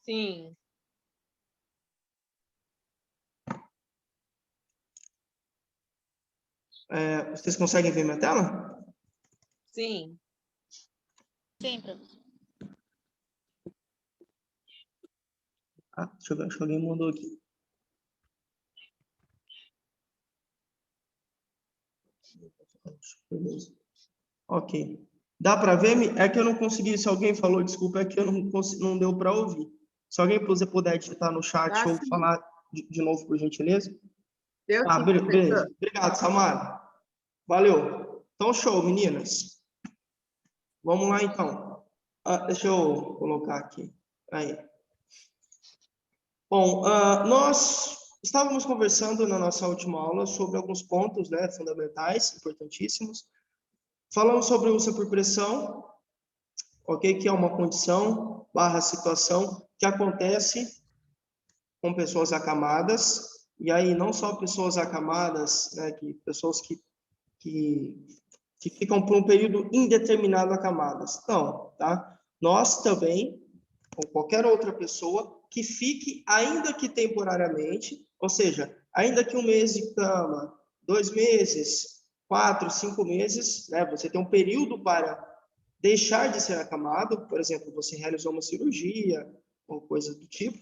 Sim. Vocês conseguem ver minha tela? Sim. Sim, professor. Deixa eu ver, acho que alguém mandou aqui. Beleza. Ok. Dá para ver? É que eu não consegui, se alguém falou, desculpa, é que eu não deu para ouvir. Se alguém puder digitar no chat ou falar de novo, por gentileza. Deu sim, Beleza. professor. Obrigado, Samara. Valeu. Então, show, meninas. Vamos lá, então. Deixa eu colocar aqui. Aí. Bom, nós estávamos conversando na nossa última aula sobre alguns pontos, né, fundamentais, importantíssimos. Falamos sobre o uso por pressão, ok? Que é uma condição / situação que acontece com pessoas acamadas, e aí não só pessoas acamadas, né, pessoas que ficam por um período indeterminado acamadas. Não, tá? Nós também, ou qualquer outra pessoa, que fique, ainda que temporariamente, ou seja, ainda que 1 mês de cama, 2 meses, 4, 5 meses, né? Você tem um período para deixar de ser acamado, por exemplo, você realizou uma cirurgia, ou coisa do tipo.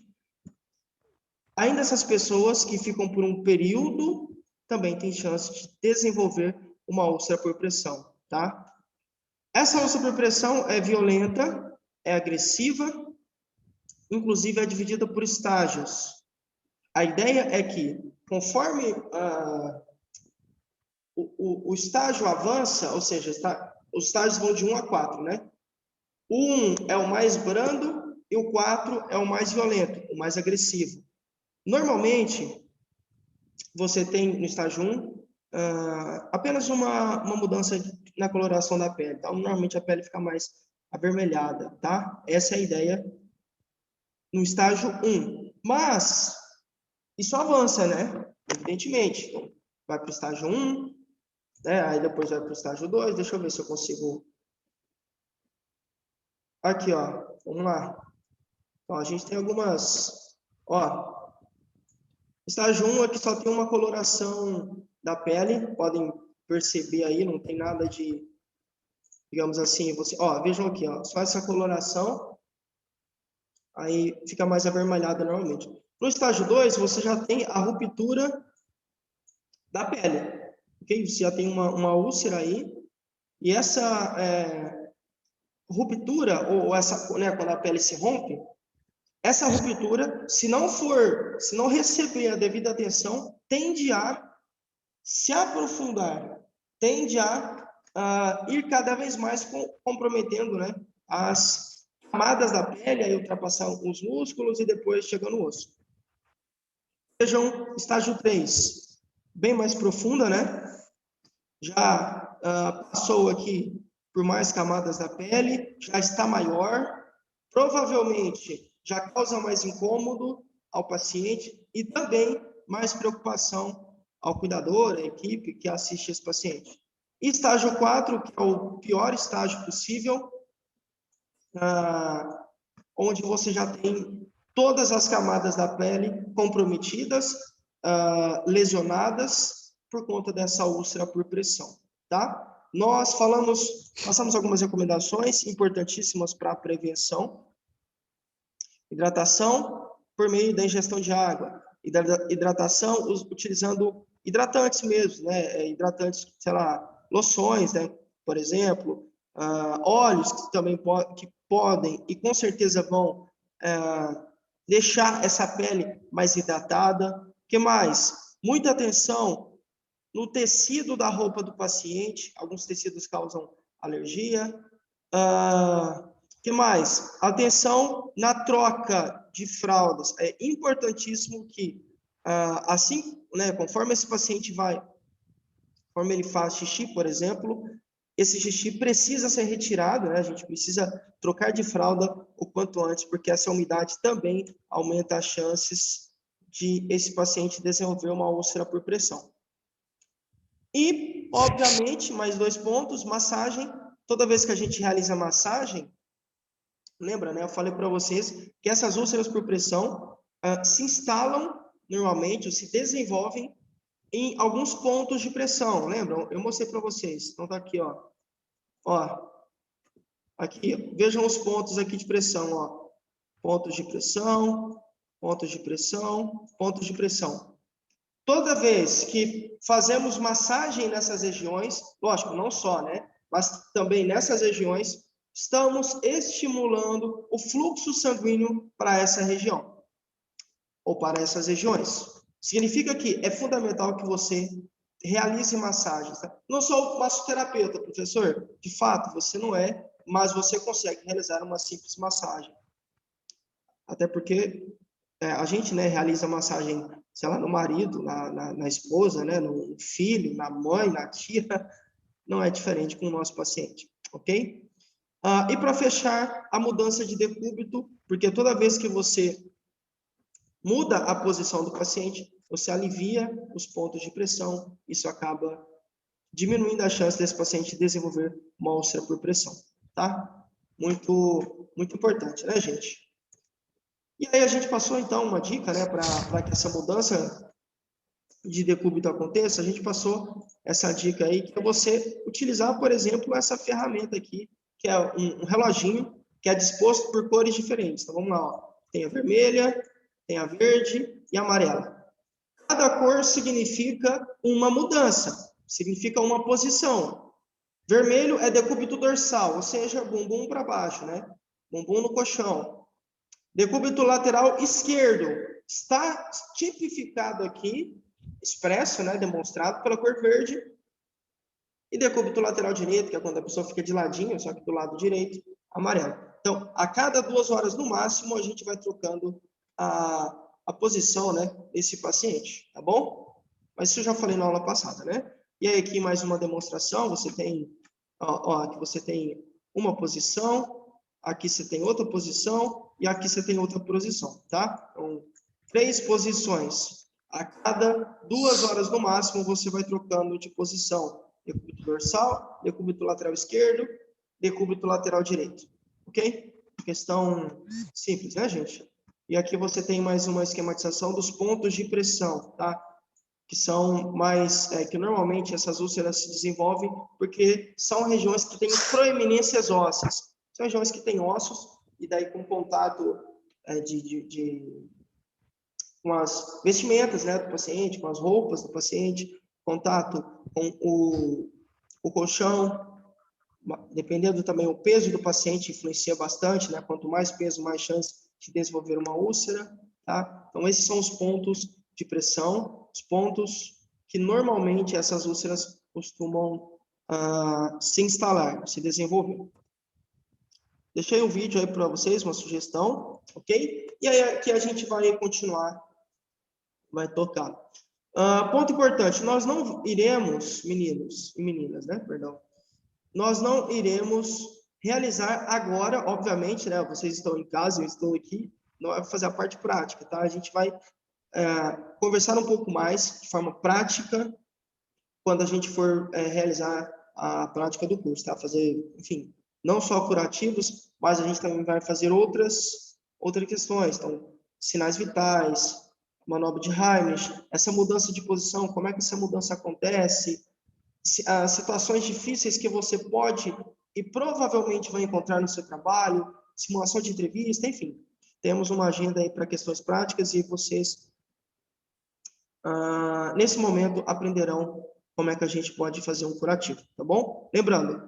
Ainda essas pessoas que ficam por um período também têm chance de desenvolver uma úlcera por pressão, tá? Essa úlcera por pressão é violenta, é agressiva, inclusive é dividida por estágios. A ideia é que, conforme o estágio avança, ou seja, os estágios vão de 1 a 4, né? O 1 é o mais brando e o 4 é o mais violento, o mais agressivo. Normalmente, você tem no estágio 1 apenas uma mudança na coloração da pele. Então, normalmente a pele fica mais avermelhada, tá? Essa é a ideia no estágio 1. Mas isso avança, né? Evidentemente. Então, vai para o estágio 1, né? Aí depois vai para o estágio 2. Deixa eu ver se eu consigo. Aqui, ó. Vamos lá. Então, a gente tem algumas. Ó. Estágio 1 aqui só tem uma coloração da pele. Podem perceber aí, não tem nada de. Digamos assim, vejam aqui, ó. Só essa coloração. Aí fica mais avermelhada normalmente. No estágio 2, você já tem a ruptura da pele, ok? Você já tem uma úlcera aí, e essa ruptura, ou essa, né, quando a pele se rompe, essa ruptura, se não receber a devida atenção, tende a se aprofundar, tende a ir cada vez mais comprometendo, né, as camadas da pele, aí ultrapassar os músculos e depois chegando no osso. Vejam, estágio 3, bem mais profunda, né? Já passou aqui por mais camadas da pele, já está maior, provavelmente já causa mais incômodo ao paciente e também mais preocupação ao cuidador, à equipe que assiste esse paciente. E estágio 4, que é o pior estágio possível, onde você já tem todas as camadas da pele comprometidas, lesionadas por conta dessa úlcera por pressão, tá? Nós passamos algumas recomendações importantíssimas para a prevenção. Hidratação por meio da ingestão de água. Hidratação utilizando hidratantes mesmo, né? Hidratantes, sei lá, loções, né? Por exemplo, óleos que também podem e com certeza vão deixar essa pele mais hidratada. O que mais? Muita atenção no tecido da roupa do paciente. Alguns tecidos causam alergia. Que mais? Atenção na troca de fraldas. É importantíssimo que, assim, né, conforme esse paciente conforme ele faz xixi, por exemplo, esse xixi precisa ser retirado, né? A gente precisa trocar de fralda o quanto antes, porque essa umidade também aumenta as chances de esse paciente desenvolver uma úlcera por pressão. E, obviamente, mais 2 pontos, massagem. Toda vez que a gente realiza massagem, lembra, né? Eu falei para vocês que essas úlceras por pressão se instalam normalmente, ou se desenvolvem em alguns pontos de pressão, lembram? Eu mostrei para vocês. Então, tá aqui, ó. Ó, aqui, vejam os pontos aqui de pressão, ó. Pontos de pressão, pontos de pressão, pontos de pressão. Toda vez que fazemos massagem nessas regiões, lógico, não só, né? Mas também nessas regiões, estamos estimulando o fluxo sanguíneo para essa região, ou para essas regiões. Significa que é fundamental que você realize massagens. Tá? Não sou massoterapeuta, professor. De fato, você não é, mas você consegue realizar uma simples massagem. Até porque a gente, né, realiza massagem, sei lá, no marido, na esposa, né, no filho, na mãe, na tia, não é diferente com o nosso paciente, ok? E para fechar, a mudança de decúbito, porque toda vez que você muda a posição do paciente, você alivia os pontos de pressão, isso acaba diminuindo a chance desse paciente desenvolver uma úlcera por pressão, tá? Muito, muito importante, né, gente? E aí a gente passou, então, uma dica, né, para que essa mudança de decúbito aconteça, a gente passou essa dica aí, que é você utilizar, por exemplo, essa ferramenta aqui, que é um reloginho, que é disposto por cores diferentes. Então, vamos lá, ó. Tem a vermelha, tem a verde e a amarela. Cada cor significa uma mudança, significa uma posição. Vermelho é decúbito dorsal, ou seja, bumbum para baixo, né? Bumbum no colchão. Decúbito lateral esquerdo está tipificado aqui, expresso, né, demonstrado pela cor verde. E decúbito lateral direito, que é quando a pessoa fica de ladinho, só que do lado direito, amarelo. Então, a cada 2 horas no máximo, a gente vai trocando a posição, né, desse paciente, tá bom? Mas isso eu já falei na aula passada, né? E aí aqui mais uma demonstração, você tem, aqui você tem uma posição, aqui você tem outra posição e aqui você tem outra posição, tá? Então, 3 posições. A cada 2 horas no máximo, você vai trocando de posição. Decúbito dorsal, decúbito lateral esquerdo, decúbito lateral direito. Ok? Questão simples, né, gente? E aqui você tem mais uma esquematização dos pontos de pressão, tá? Que são mais, que normalmente essas úlceras se desenvolvem porque são regiões que têm proeminências ósseas. São regiões que têm ossos e daí com contato com as vestimentas, né, do paciente, com as roupas do paciente, contato com o colchão, dependendo também o peso do paciente influencia bastante, né? Quanto mais peso, mais chance de desenvolver uma úlcera, tá? Então esses são os pontos de pressão, os pontos que normalmente essas úlceras costumam se instalar, se desenvolver. Deixei um vídeo aí para vocês, uma sugestão, ok? E aí aqui a gente vai continuar, vai tocar. Ponto importante, nós não iremos, meninos e meninas, né? Perdão. Nós não iremos realizar agora, obviamente, né? Vocês estão em casa, eu estou aqui, não vai fazer a parte prática, tá? A gente vai conversar um pouco mais de forma prática quando a gente for realizar a prática do curso, tá? Fazer, enfim, não só curativos, mas a gente também vai fazer outras questões, então, sinais vitais, manobra de Heimlich, essa mudança de posição, como é que essa mudança acontece, as situações difíceis que você pode e provavelmente vai encontrar no seu trabalho, simulação de entrevista, enfim. Temos uma agenda aí para questões práticas e vocês, nesse momento, aprenderão como é que a gente pode fazer um curativo, tá bom? Lembrando,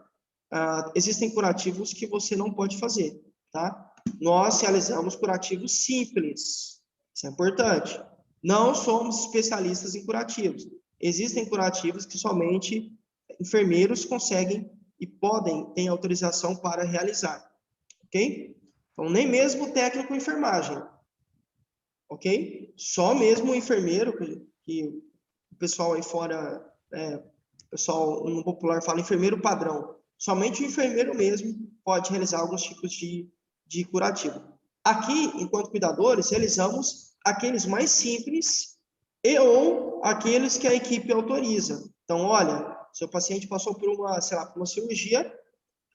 existem curativos que você não pode fazer, tá? Nós realizamos curativos simples, isso é importante. Não somos especialistas em curativos. Existem curativos que somente enfermeiros conseguem e podem, têm autorização para realizar, ok? Então, nem mesmo o técnico de enfermagem, ok? Só mesmo o enfermeiro, que o pessoal aí fora, o pessoal no popular fala enfermeiro padrão, somente o enfermeiro mesmo pode realizar alguns tipos de curativo. Aqui, enquanto cuidadores, realizamos aqueles mais simples e ou aqueles que a equipe autoriza. Então, olha, seu paciente passou por uma, sei lá, por uma cirurgia,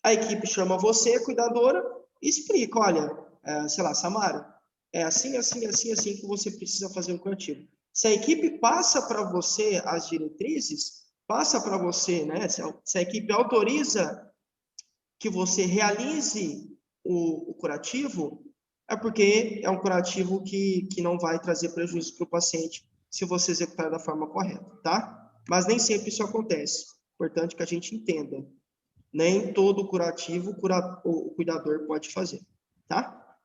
a equipe chama você, cuidadora, e explica, olha, sei lá, Samara, é assim, assim, assim, assim que você precisa fazer o curativo. Se a equipe passa para você as diretrizes, passa para você, né? Se a equipe autoriza que você realize o curativo, é porque é um curativo que não vai trazer prejuízo para o paciente se você executar da forma correta, tá? Mas nem sempre isso acontece. Importante que a gente entenda. Nem todo curativo o cuidador pode fazer, tá?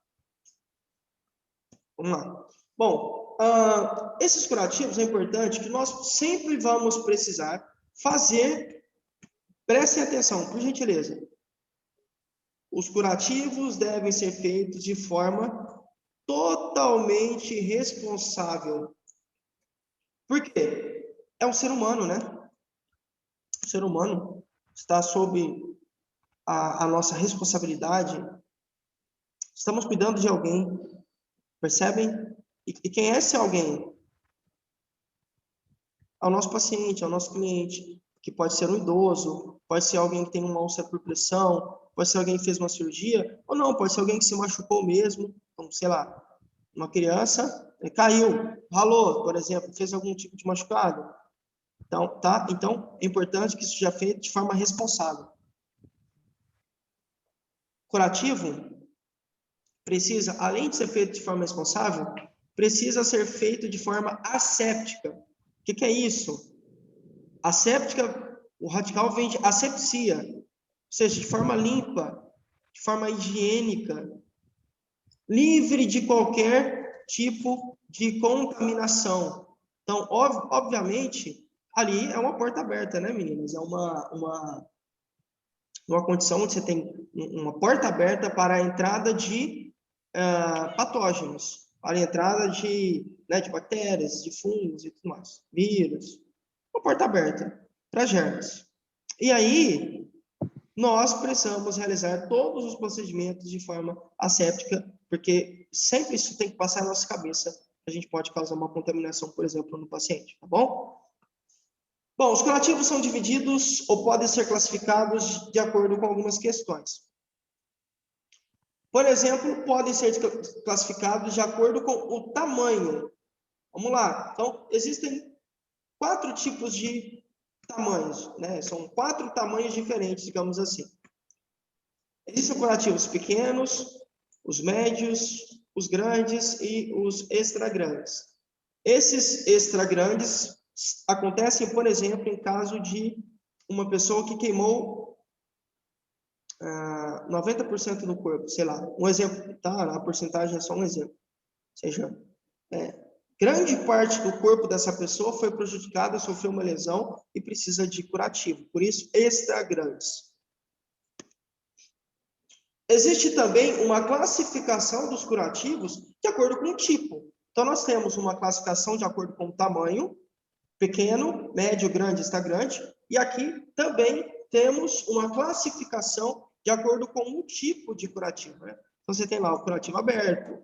Vamos lá. Bom, esses curativos é importante que nós sempre vamos precisar fazer. Prestem atenção, por gentileza. Os curativos devem ser feitos de forma totalmente responsável. Por quê? É um ser humano, né? O ser humano está sob a nossa responsabilidade. Estamos cuidando de alguém, percebem? E quem é esse alguém? É o nosso paciente, é o nosso cliente, que pode ser um idoso, pode ser alguém que tem uma úlcera por pressão, pode ser alguém que fez uma cirurgia, ou não, pode ser alguém que se machucou mesmo, então, sei lá, uma criança caiu, ralou, por exemplo, fez algum tipo de machucado. Então, tá? Então, é importante que isso seja feito de forma responsável. Curativo precisa, além de ser feito de forma responsável, precisa ser feito de forma asséptica. O que é isso? Asséptica, o radical vem de asepsia, ou seja, de forma limpa, de forma higiênica, livre de qualquer tipo de contaminação. Então, obviamente, ali é uma porta aberta, né, meninas? É uma condição onde você tem uma porta aberta para a entrada de patógenos, para a entrada de bactérias, de fungos e tudo mais, vírus. Uma porta aberta para germes. E aí, nós precisamos realizar todos os procedimentos de forma asséptica, porque sempre isso tem que passar na nossa cabeça. A gente pode causar uma contaminação, por exemplo, no paciente, tá bom? Bom, os curativos são divididos ou podem ser classificados de acordo com algumas questões. Por exemplo, podem ser classificados de acordo com o tamanho. Vamos lá. Então, existem 4 tipos de tamanhos, né? São 4 tamanhos diferentes, digamos assim. Existem curativos pequenos, os médios, os grandes e os extra grandes. Esses extra grandes acontecem, por exemplo, em caso de uma pessoa que queimou 90% do corpo, sei lá, um exemplo, tá? A porcentagem é só um exemplo. Ou seja, grande parte do corpo dessa pessoa foi prejudicada, sofreu uma lesão e precisa de curativo. Por isso, extra grandes. Existe também uma classificação dos curativos de acordo com o tipo. Então, nós temos uma classificação de acordo com o tamanho, pequeno, médio, grande, extra grande. E aqui também temos uma classificação de acordo com o tipo de curativo, né? Então, você tem lá o curativo aberto,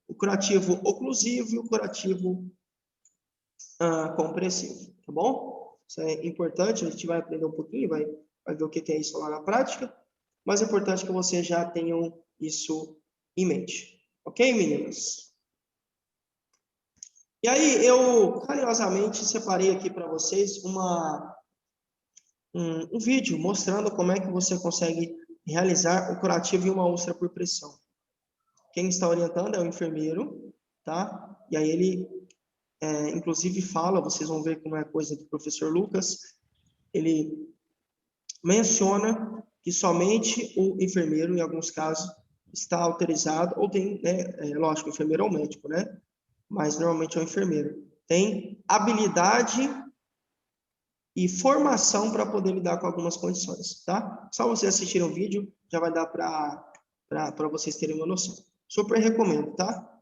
o curativo oclusivo e o curativo compressivo, tá bom? Isso é importante, a gente vai aprender um pouquinho, vai ver o que é isso lá na prática. Mas é importante que vocês já tenham isso em mente. Ok, meninas? E aí, eu carinhosamente separei aqui para vocês um vídeo mostrando como é que você consegue realizar o curativo em uma úlcera por pressão. Quem está orientando é o enfermeiro, tá? E aí ele, inclusive, fala, vocês vão ver como é a coisa do professor Lucas, ele menciona que somente o enfermeiro, em alguns casos, está autorizado, ou tem, né, lógico, o enfermeiro é o médico, né? Mas normalmente é o enfermeiro. Tem habilidade e formação para poder lidar com algumas condições, tá? Só vocês assistirem o vídeo, já vai dar para vocês terem uma noção. Super recomendo, tá?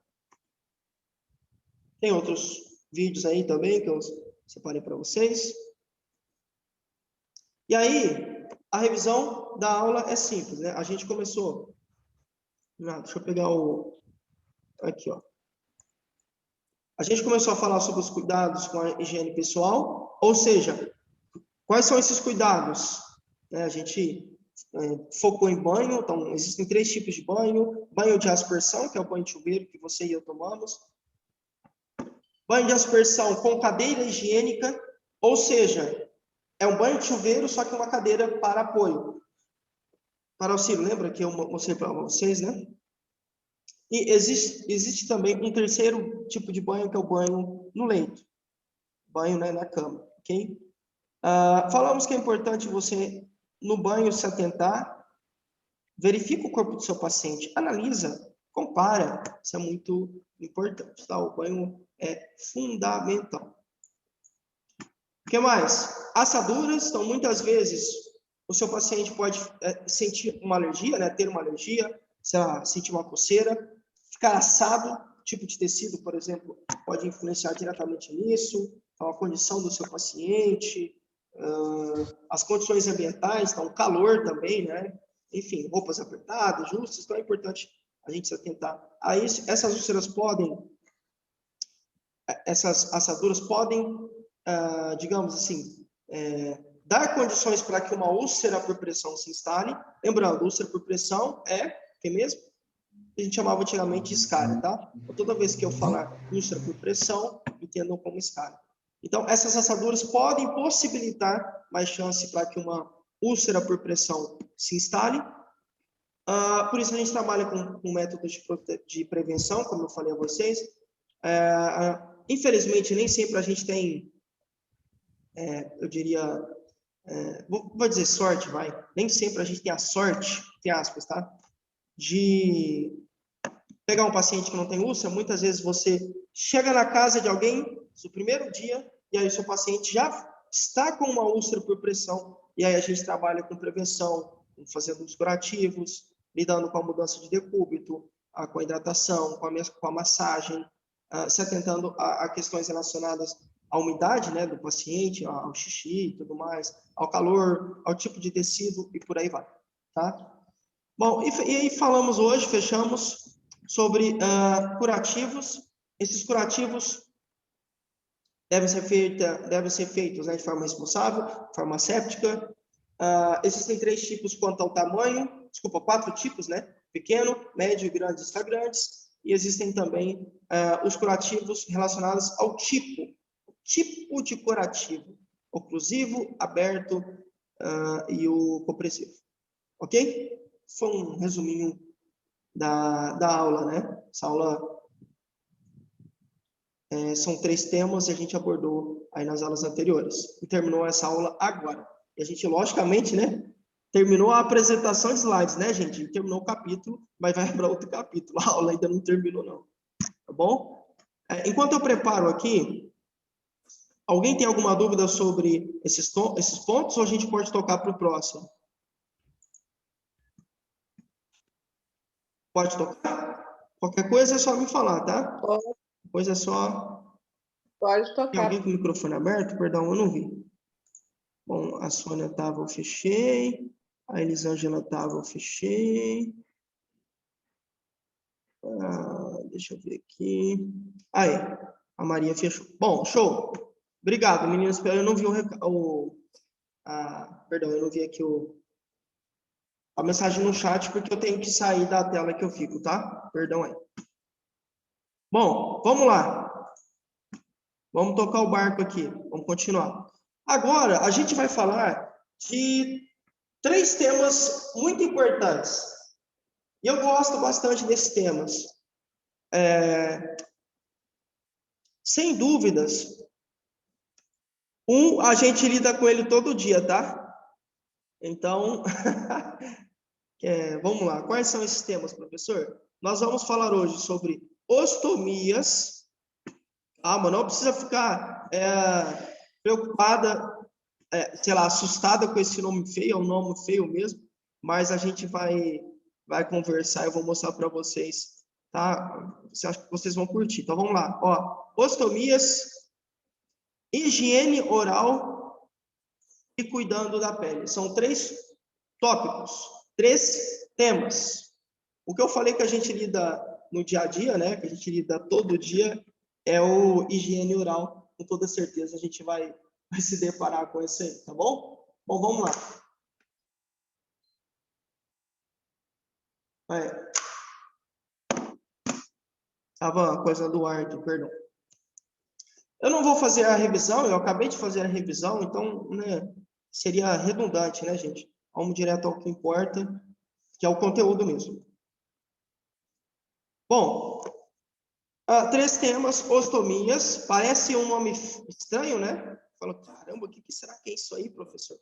Tem outros vídeos aí também que eu separei para vocês. E aí, a revisão da aula é simples, né? A gente começou... deixa eu pegar o... Aqui, ó. A gente começou a falar sobre os cuidados com a higiene pessoal, ou seja, quais são esses cuidados? A gente focou em banho. Então, existem 3 tipos de banho. Banho de aspersão, que é o banho de chuveiro que você e eu tomamos. Banho de aspersão com cadeira higiênica, ou seja, é um banho de chuveiro, só que uma cadeira para apoio. Para auxílio, lembra que eu mostrei para vocês, né? E existe também um terceiro tipo de banho, que é o banho no leito. Banho, né, na cama, ok? Falamos que é importante você, no banho, se atentar, verifica o corpo do seu paciente, analisa, compara, isso é muito importante, tá? O banho é fundamental. O que mais? Assaduras, então, muitas vezes, o seu paciente pode sentir uma alergia, né, ter uma alergia, sentir uma coceira, ficar assado, tipo de tecido, por exemplo, pode influenciar diretamente nisso, então, a condição do seu paciente, as condições ambientais, então, o calor também, né? Enfim, roupas apertadas, justas, então é importante a gente se atentar a isso. Essas úlceras essas assaduras podem, digamos assim, dar condições para que uma úlcera por pressão se instale. Lembrando, úlcera por pressão é o que mesmo? A gente chamava antigamente de escária, tá? Então, toda vez que eu falar úlcera por pressão, entendam como escária. Então, essas assaduras podem possibilitar mais chance para que uma úlcera por pressão se instale. Por isso, a gente trabalha com métodos de prevenção, como eu falei a vocês. Infelizmente, nem sempre a gente tem, eu diria, vou dizer sorte, vai. Nem sempre a gente tem a sorte, entre aspas, tá? De pegar um paciente que não tem úlcera. Muitas vezes você chega na casa de alguém no primeiro dia e aí o seu paciente já está com uma úlcera por pressão, e aí a gente trabalha com prevenção, fazendo os curativos, lidando com a mudança de decúbito, com a hidratação, com a massagem, se atentando a questões relacionadas à umidade, né, do paciente, ao xixi e tudo mais, ao calor, ao tipo de tecido e por aí vai, tá? Bom, e aí fechamos sobre curativos. Esses curativos devem ser feitos, né, de forma responsável, forma séptica. Existem 3 tipos quanto ao tamanho, 4 tipos, né? Pequeno, médio, grandes, extra grandes. E existem também os curativos relacionados ao tipo de curativo: oclusivo, aberto e o compressivo. Ok? Foi um resuminho da aula, né? Essa aula são 3 temas e a gente abordou aí nas aulas anteriores. E terminou essa aula agora. E a gente, logicamente, né? Terminou a apresentação de slides, né, gente? Terminou o capítulo, mas vai para outro capítulo. A aula ainda não terminou, não. Tá bom? Enquanto eu preparo aqui, alguém tem alguma dúvida sobre esses pontos ou a gente pode tocar para o próximo? Pode tocar? Qualquer coisa é só me falar, tá? Pode. Depois é só... Pode Tem tocar. alguém com o microfone aberto? Perdão, eu não vi. Bom, a Sônia estava, eu fechei. A Elisângela estava, eu fechei. Deixa eu ver aqui. Aí, a Maria fechou. Bom, show. Obrigado, meninas. Eu não vi perdão, eu não vi aqui a mensagem no chat, porque eu tenho que sair da tela que eu fico, tá? Perdão aí. Bom, vamos lá. Vamos tocar o barco aqui. Vamos continuar. Agora, a gente vai falar de 3 temas muito importantes. E eu gosto bastante desses temas. Sem dúvidas, a gente lida com ele todo dia, tá? Então, vamos lá. Quais são esses temas, professor? Nós vamos falar hoje sobre ostomias. Mas não precisa ficar preocupada, sei lá, assustada com esse nome feio, é um nome feio mesmo, mas a gente vai conversar, eu vou mostrar para vocês, tá? Acho que vocês vão curtir. Então, vamos lá. Ó, ostomias, higiene oral e cuidando da pele. São 3 tópicos, 3 temas. O que eu falei que a gente lida no dia a dia, né? Que a gente lida todo dia, é o higiene oral. Com toda certeza a gente vai se deparar com isso aí, tá bom? Bom, vamos lá. Estava coisa do ar aqui, perdão. Eu não vou fazer a revisão, eu acabei de fazer a revisão, então, né, seria redundante, né, gente? Vamos direto ao que importa, que é o conteúdo mesmo. Bom, 3 temas, ostomias. Parece um nome estranho, né? Fala, caramba, o que será que é isso aí, professor?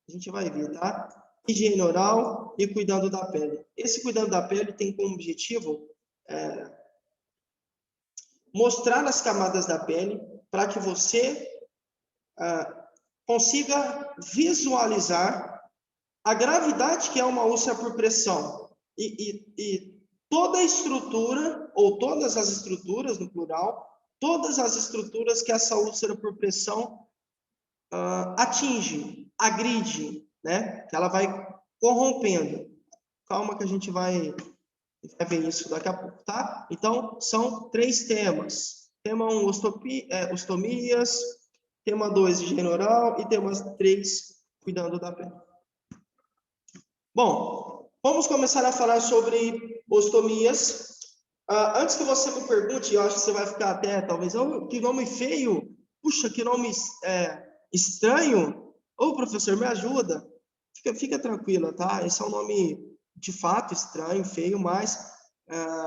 A gente vai ver, tá? Higiene oral e cuidando da pele. Esse cuidando da pele tem como objetivo mostrar as camadas da pele para que você consiga visualizar a gravidade que é uma úlcera por pressão e toda a estrutura, ou todas as estruturas, no plural, todas as estruturas que essa úlcera por pressão atinge, agride, né? Que ela vai corrompendo. Calma que a gente vai ver isso daqui a pouco, tá? Então, são 3 temas. Tema 1, ostomias. Tema 2, higiene oral. E tema 3, cuidando da pele. Bom, vamos começar a falar sobre ostomias. Antes que você me pergunte, eu acho que você vai ficar até, talvez, que nome feio. Puxa, que nome estranho. Ô, professor, me ajuda. Fica tranquila, tá? Esse é um nome, de fato, estranho, feio, mas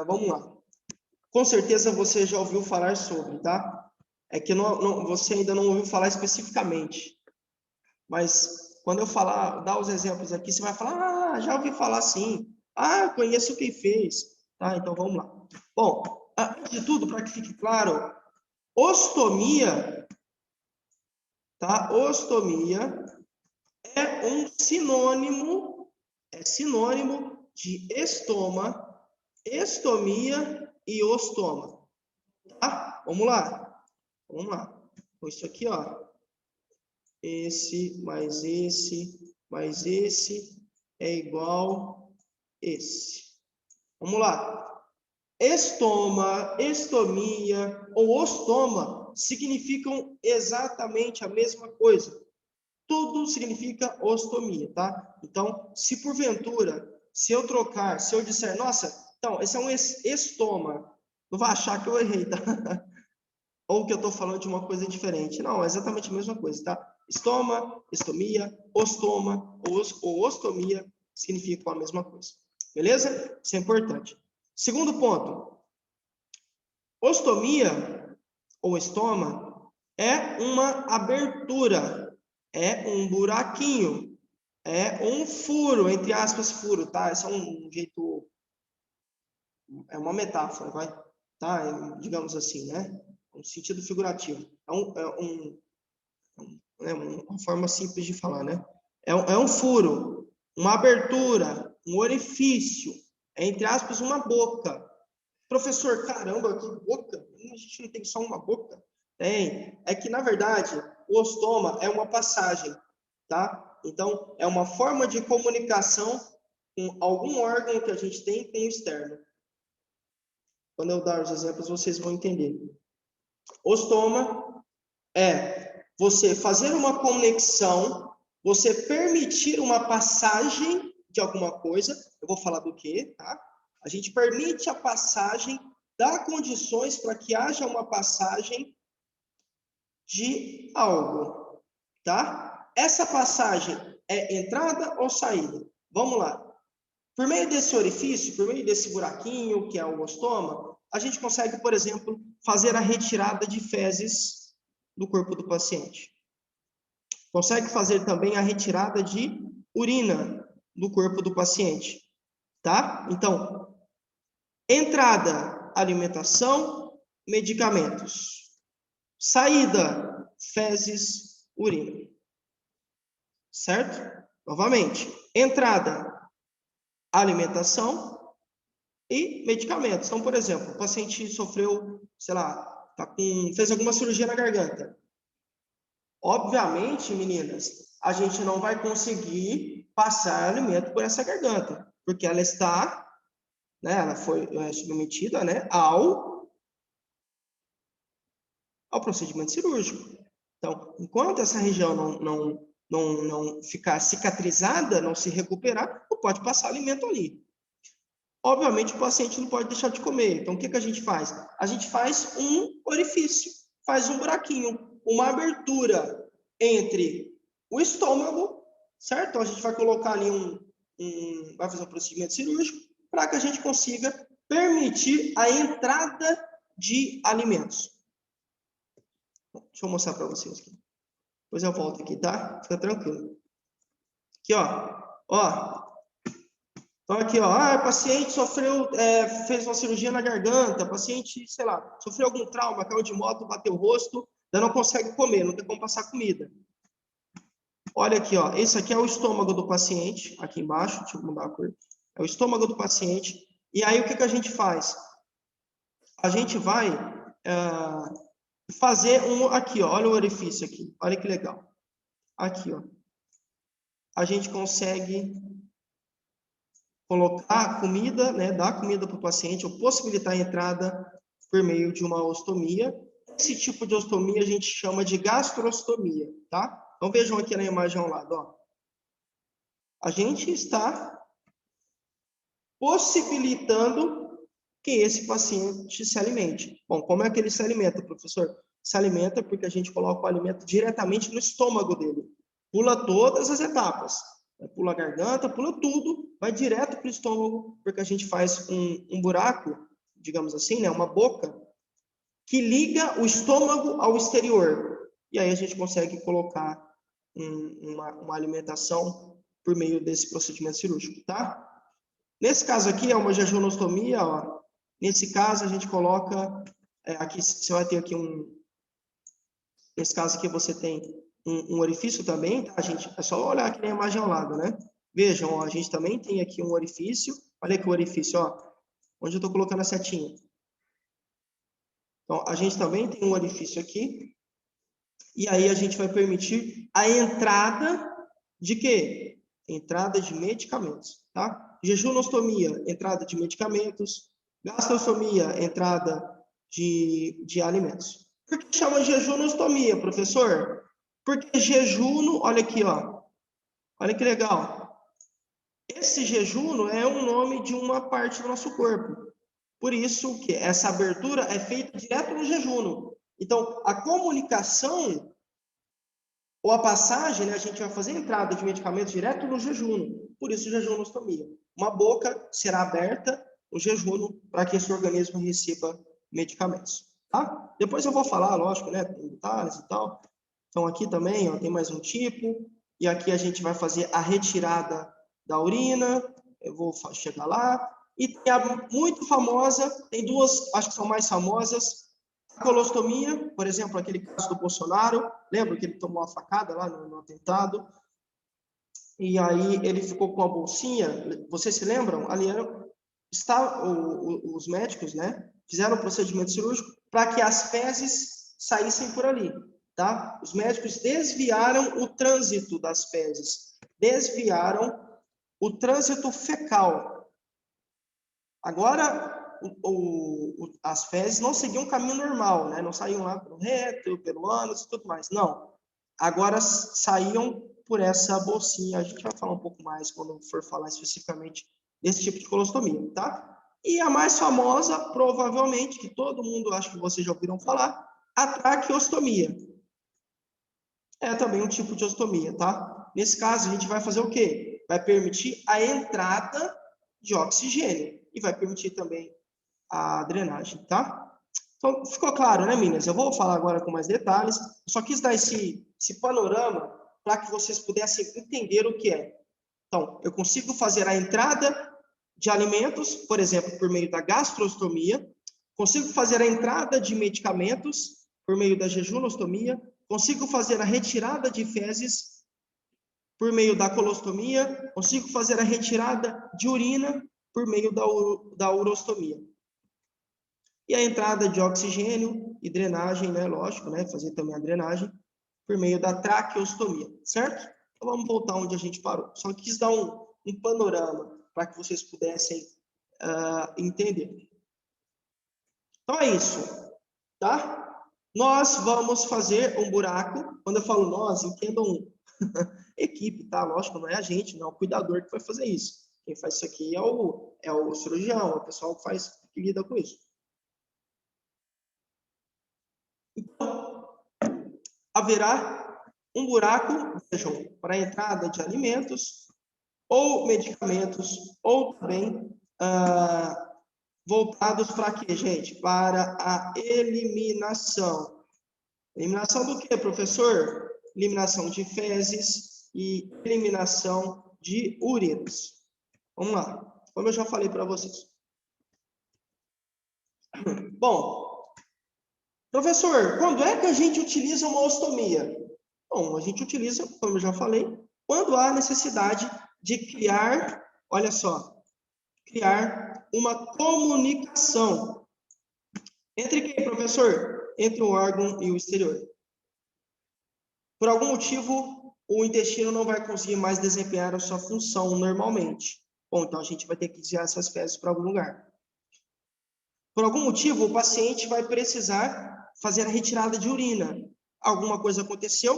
vamos lá. Com certeza você já ouviu falar sobre, tá? É que você ainda não ouviu falar especificamente. Mas quando eu dar os exemplos aqui, você vai falar, já ouvi falar sim. Conheço quem fez. Tá, então vamos lá. Bom, antes de tudo, para que fique claro, ostomia, tá? Ostomia é um sinônimo, de estoma, estomia e ostoma. Tá? Vamos lá. Então, isso aqui, ó. Esse mais esse mais esse é igual esse. Vamos lá. Estoma, estomia ou ostoma significam exatamente a mesma coisa. Tudo significa ostomia, tá? Então, se porventura, se eu disser, nossa, então, esse é um estoma, não vai achar que eu errei, tá? Ou que eu estou falando de uma coisa diferente. Não, é exatamente a mesma coisa, tá? Estoma, estomia, ostoma ou ostomia significam a mesma coisa. Beleza? Isso é importante. Segundo ponto. Ostomia ou estoma é uma abertura, é um buraquinho, é um furo, entre aspas, furo, tá? Esse é um jeito, é uma metáfora, vai? Tá? Digamos assim, né? Um sentido figurativo. É uma forma simples de falar, né? É um furo, uma abertura, um orifício, entre aspas, uma boca. Professor, caramba, que boca? A gente não tem só uma boca? Tem. É que, na verdade, o ostoma é uma passagem, tá? Então, é uma forma de comunicação com algum órgão que a gente tem com o externo. Quando eu dar os exemplos, vocês vão entender. Ostoma é você fazer uma conexão, você permitir uma passagem de alguma coisa. Eu vou falar do quê, tá? A gente permite a passagem, dá condições para que haja uma passagem de algo, tá? Essa passagem é entrada ou saída? Vamos lá. Por meio desse orifício, por meio desse buraquinho, que é o ostoma, a gente consegue, por exemplo, fazer a retirada de fezes do corpo do paciente. Consegue fazer também a retirada de urina do corpo do paciente, tá? Então, entrada, alimentação, medicamentos. Saída, fezes, urina. Certo? Novamente, entrada, alimentação e medicamentos. Então, por exemplo, o paciente sofreu, sei lá, fez alguma cirurgia na garganta. Obviamente, meninas, a gente não vai conseguir passar alimento por essa garganta, porque ela está, né, ela foi submetida, né, ao procedimento cirúrgico. Então, enquanto essa região não ficar cicatrizada, não se recuperar, não pode passar alimento ali. obviamente o paciente não pode deixar de comer. Então, o que que a gente faz? A gente faz um orifício, faz um buraquinho, uma abertura entre o estômago, certo? Então, a gente vai colocar ali vai fazer um procedimento cirúrgico para que a gente consiga permitir a entrada de alimentos. Deixa eu mostrar para vocês aqui. Depois eu volto aqui, tá? Fica tranquilo. Aqui, ó. Então, aqui, ó. O paciente sofreu, fez uma cirurgia na garganta, paciente, sei lá, sofreu algum trauma, caiu de moto, bateu o rosto, ainda não consegue comer, não tem como passar comida. Olha aqui, ó. Esse aqui é o estômago do paciente, aqui embaixo, deixa eu mudar a cor. É o estômago do paciente. E aí, o que que a gente faz? A gente vai fazer aqui, ó. Olha o orifício aqui. Olha que legal. Aqui, ó. A gente consegue colocar comida, né, dar comida para o paciente, ou possibilitar a entrada por meio de uma ostomia. Esse tipo de ostomia a gente chama de gastrostomia, tá? Então vejam aqui na imagem ao lado, ó. A gente está possibilitando que esse paciente se alimente. Bom, como é que ele se alimenta, professor? Se alimenta porque a gente coloca o alimento diretamente no estômago dele. Pula todas as etapas. Pula a garganta, pula tudo, vai direto para o estômago, porque a gente faz um buraco, digamos assim, né, uma boca, que liga o estômago ao exterior. E aí a gente consegue colocar uma alimentação por meio desse procedimento cirúrgico, tá? Nesse caso aqui é uma jejunostomia, ó. Nesse caso a gente coloca, aqui você vai ter aqui nesse caso aqui você tem um orifício também, tá, gente? É só olhar aqui na imagem ao lado, né? Vejam, ó, a gente também tem aqui um orifício. Olha aqui o orifício, ó. Onde eu estou colocando a setinha. Então, a gente também tem um orifício aqui. E aí a gente vai permitir a entrada de quê? Entrada de medicamentos, tá? Jejunostomia, entrada de medicamentos. Gastrostomia, entrada de alimentos. Por que chama jejunostomia, professor? Porque jejuno, olha aqui, ó. Olha que legal. Esse jejuno é um nome de uma parte do nosso corpo. Por isso que essa abertura é feita direto no jejuno. Então, a comunicação ou a passagem, né, a gente vai fazer a entrada de medicamentos direto no jejuno. Por isso, jejunostomia. Uma boca será aberta no jejuno para que esse organismo receba medicamentos. Tá? Depois eu vou falar, lógico, né, tem detalhes e tal. Então, aqui também, ó, tem mais um tipo. E aqui a gente vai fazer a retirada da urina. Eu vou chegar lá. E tem a muito famosa, tem duas, acho que são mais famosas, a colostomia, por exemplo, aquele caso do Bolsonaro. Lembra que ele tomou uma facada lá no atentado? E aí ele ficou com a bolsinha. Vocês se lembram? Ali os médicos, né, fizeram um procedimento cirúrgico para que as fezes saíssem por ali. Tá? Os médicos desviaram o trânsito das fezes, desviaram o trânsito fecal. Agora, as fezes não seguiam um caminho normal, né? Não saíam lá pelo reto, pelo ânus e tudo mais. Não. Agora saíam por essa bolsinha. A gente vai falar um pouco mais quando for falar especificamente desse tipo de colostomia, tá? E a mais famosa, provavelmente, que todo mundo, acho que vocês já ouviram falar, a traqueostomia. É também um tipo de ostomia, tá? Nesse caso, a gente vai fazer o quê? Vai permitir a entrada de oxigênio e vai permitir também a drenagem, tá? Então, ficou claro, né, meninas? Eu vou falar agora com mais detalhes. Eu só quis dar esse panorama para que vocês pudessem entender o que é. Então, eu consigo fazer a entrada de alimentos, por exemplo, por meio da gastrostomia. Consigo fazer a entrada de medicamentos por meio da jejunostomia. Consigo fazer a retirada de fezes por meio da colostomia. Consigo fazer a retirada de urina por meio da urostomia. E a entrada de oxigênio e drenagem, né? Lógico, né? Fazer também a drenagem por meio da traqueostomia, certo? Então vamos voltar onde a gente parou. Só quis dar um panorama para que vocês pudessem entender. Então é isso, tá? Nós vamos fazer um buraco. Quando eu falo nós, entendam equipe, tá? Lógico, não é a gente, não é o cuidador que vai fazer isso. Quem faz isso aqui é o cirurgião, é o pessoal que lida com isso. Então, haverá um buraco, vejam, para a entrada de alimentos ou medicamentos, ou também voltados para quê, gente? Para a eliminação. Eliminação do quê, professor? Eliminação de fezes e eliminação de urinas. Vamos lá, como eu já falei para vocês. Bom, professor, quando é que a gente utiliza uma ostomia? Bom, a gente utiliza, como eu já falei, quando há necessidade de criar, olha só, criar uma comunicação. Entre quem, professor? Entre o órgão e o exterior. Por algum motivo, o intestino não vai conseguir mais desempenhar a sua função normalmente. Bom, então a gente vai ter que desviar essas fezes para algum lugar. Por algum motivo, o paciente vai precisar fazer a retirada de urina. Alguma coisa aconteceu,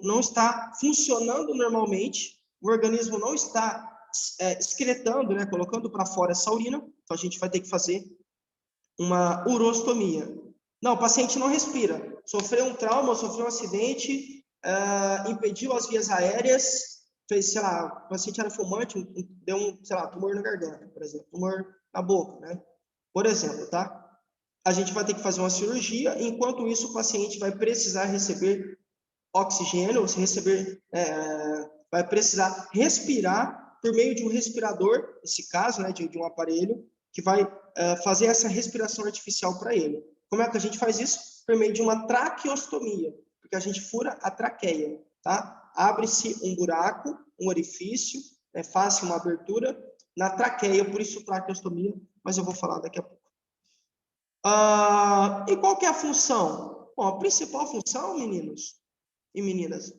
não está funcionando normalmente, o organismo não está excretando, né, colocando para fora essa urina, então a gente vai ter que fazer uma urostomia. Não, o paciente não respira, sofreu um trauma, sofreu um acidente, impediu as vias aéreas, fez, sei lá, o paciente era fumante, deu sei lá, tumor na garganta, por exemplo, tumor na boca, né? Por exemplo, tá? A gente vai ter que fazer uma cirurgia, enquanto isso o paciente vai precisar receber oxigênio, vai precisar respirar por meio de um respirador, nesse caso, né, de um aparelho, que vai fazer essa respiração artificial para ele. Como é que a gente faz isso? Por meio de uma traqueostomia, porque a gente fura a traqueia, tá? Abre-se um buraco, um orifício, faz uma abertura na traqueia, por isso traqueostomia, mas eu vou falar daqui a pouco. E qual que é a função? Bom, a principal função, meninos e meninas,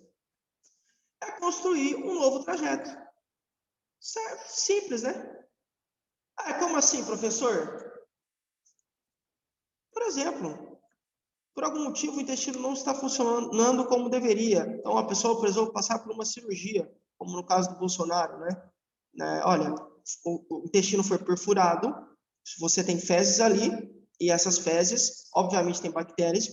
é construir um novo trajeto. Certo? Simples, né? Como assim, professor? Por exemplo, por algum motivo o intestino não está funcionando como deveria. Então, a pessoa precisou passar por uma cirurgia, como no caso do Bolsonaro, né? Olha, o intestino foi perfurado, você tem fezes ali, e essas fezes, obviamente, tem bactérias,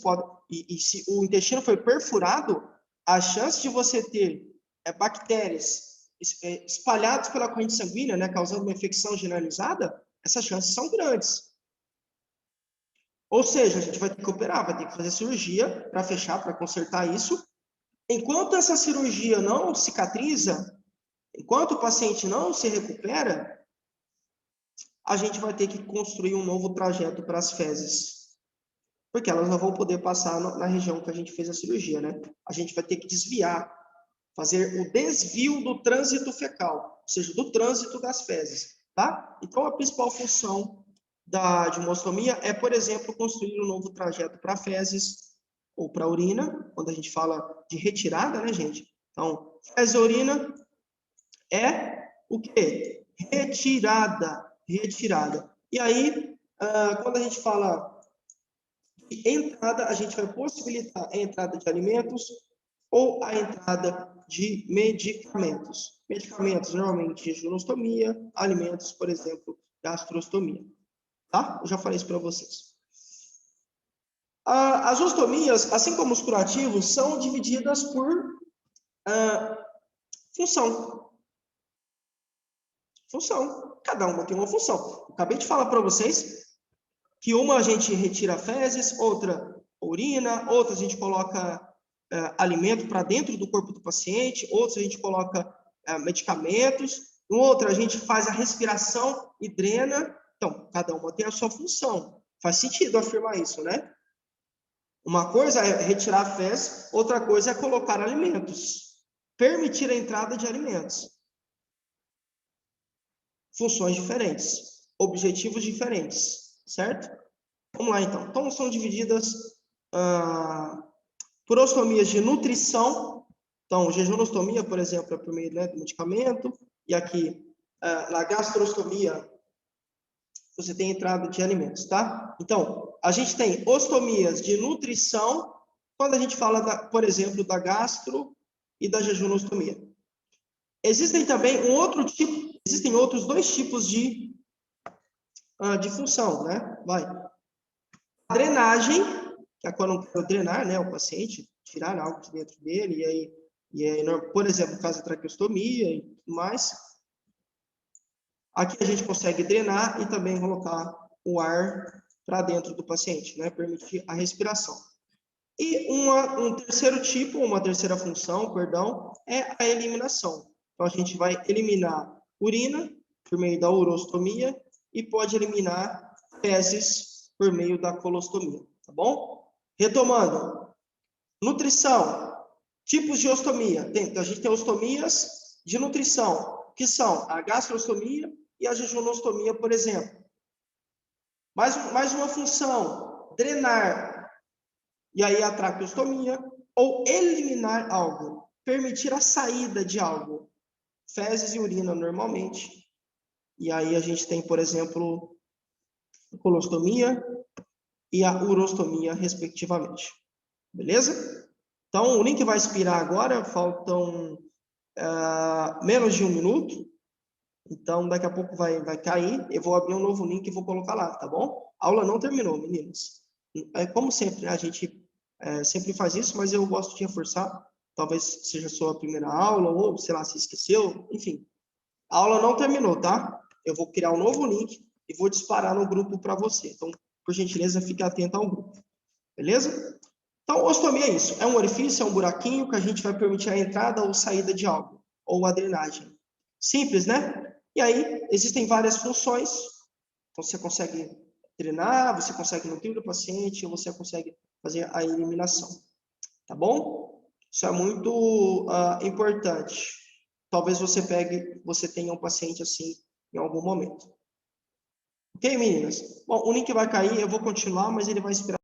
e se o intestino foi perfurado, a chance de você ter bactérias espalhadas pela corrente sanguínea, né, causando uma infecção generalizada, essas chances são grandes. Ou seja, a gente vai ter que operar, vai ter que fazer cirurgia para fechar, para consertar isso. Enquanto essa cirurgia não cicatriza, enquanto o paciente não se recupera, a gente vai ter que construir um novo trajeto para as fezes. Porque elas não vão poder passar na região que a gente fez a cirurgia, né? A gente vai ter que desviar, fazer o desvio do trânsito fecal, ou seja, do trânsito das fezes, tá? Então, a principal função de uma ostomia é, por exemplo, construir um novo trajeto para fezes ou para urina, quando a gente fala de retirada, né, gente? Então, fezes e urina é o quê? Retirada. E aí, quando a gente fala de entrada, a gente vai possibilitar a entrada de alimentos ou a entrada de medicamentos. Medicamentos, normalmente, jejunostomia, alimentos, por exemplo, gastrostomia. Tá? Eu já falei isso para vocês. As ostomias, assim como os curativos, são divididas por função. Cada uma tem uma função. Eu acabei de falar para vocês que uma a gente retira fezes, outra urina, outra a gente coloca alimento para dentro do corpo do paciente, outra a gente coloca medicamentos, outra a gente faz a respiração e drena. Então, cada uma tem a sua função. Faz sentido afirmar isso, né? Uma coisa é retirar fezes, outra coisa é colocar alimentos. Permitir a entrada de alimentos. Funções diferentes, objetivos diferentes, certo? Vamos lá, então. Então, são divididas por ostomias de nutrição. Então, jejunostomia, por exemplo, é por meio, né, do medicamento. E aqui, na gastrostomia, você tem entrada de alimentos, tá? Então, a gente tem ostomias de nutrição, quando a gente fala, por exemplo, da gastro e da jejunostomia. Existem também existem outros dois tipos de função, né? A drenagem, que é quando eu quero drenar, né, o paciente, tirar algo de dentro dele, e aí, por exemplo, caso de traqueostomia e tudo mais. Aqui a gente consegue drenar e também colocar o ar para dentro do paciente, né, permitir a respiração. E um terceiro tipo, uma terceira função, perdão, é a eliminação. Então, a gente vai eliminar urina por meio da urostomia e pode eliminar fezes por meio da colostomia, tá bom? Retomando, nutrição, tipos de ostomia. A gente tem ostomias de nutrição, que são a gastrostomia e a jejunostomia, por exemplo. Mais uma função, drenar, e aí a traqueostomia, ou eliminar algo, permitir a saída de algo, fezes e urina normalmente. E aí a gente tem, por exemplo, a colostomia e a urostomia, respectivamente. Beleza? Então, o link vai expirar agora, faltam menos de 1 minuto. Então, daqui a pouco vai cair. Eu vou abrir um novo link e vou colocar lá, tá bom? A aula não terminou, meninas. Como sempre, né? A gente sempre faz isso, mas eu gosto de reforçar. Talvez seja a sua primeira aula, ou, sei lá, se esqueceu. Enfim, a aula não terminou, tá? Eu vou criar um novo link e vou disparar no grupo para você. Então, por gentileza, fique atento ao grupo. Beleza? Então, ostomia é isso. É um orifício, é um buraquinho que a gente vai permitir a entrada ou saída de algo, ou a drenagem. Simples, né? E aí, existem várias funções. Então, você consegue drenar, você consegue nutrir o paciente, ou você consegue fazer a eliminação. Tá bom? Isso é muito importante. Talvez você tenha um paciente assim em algum momento. Ok, meninas? Bom, o link vai cair, eu vou continuar, mas ele vai esperar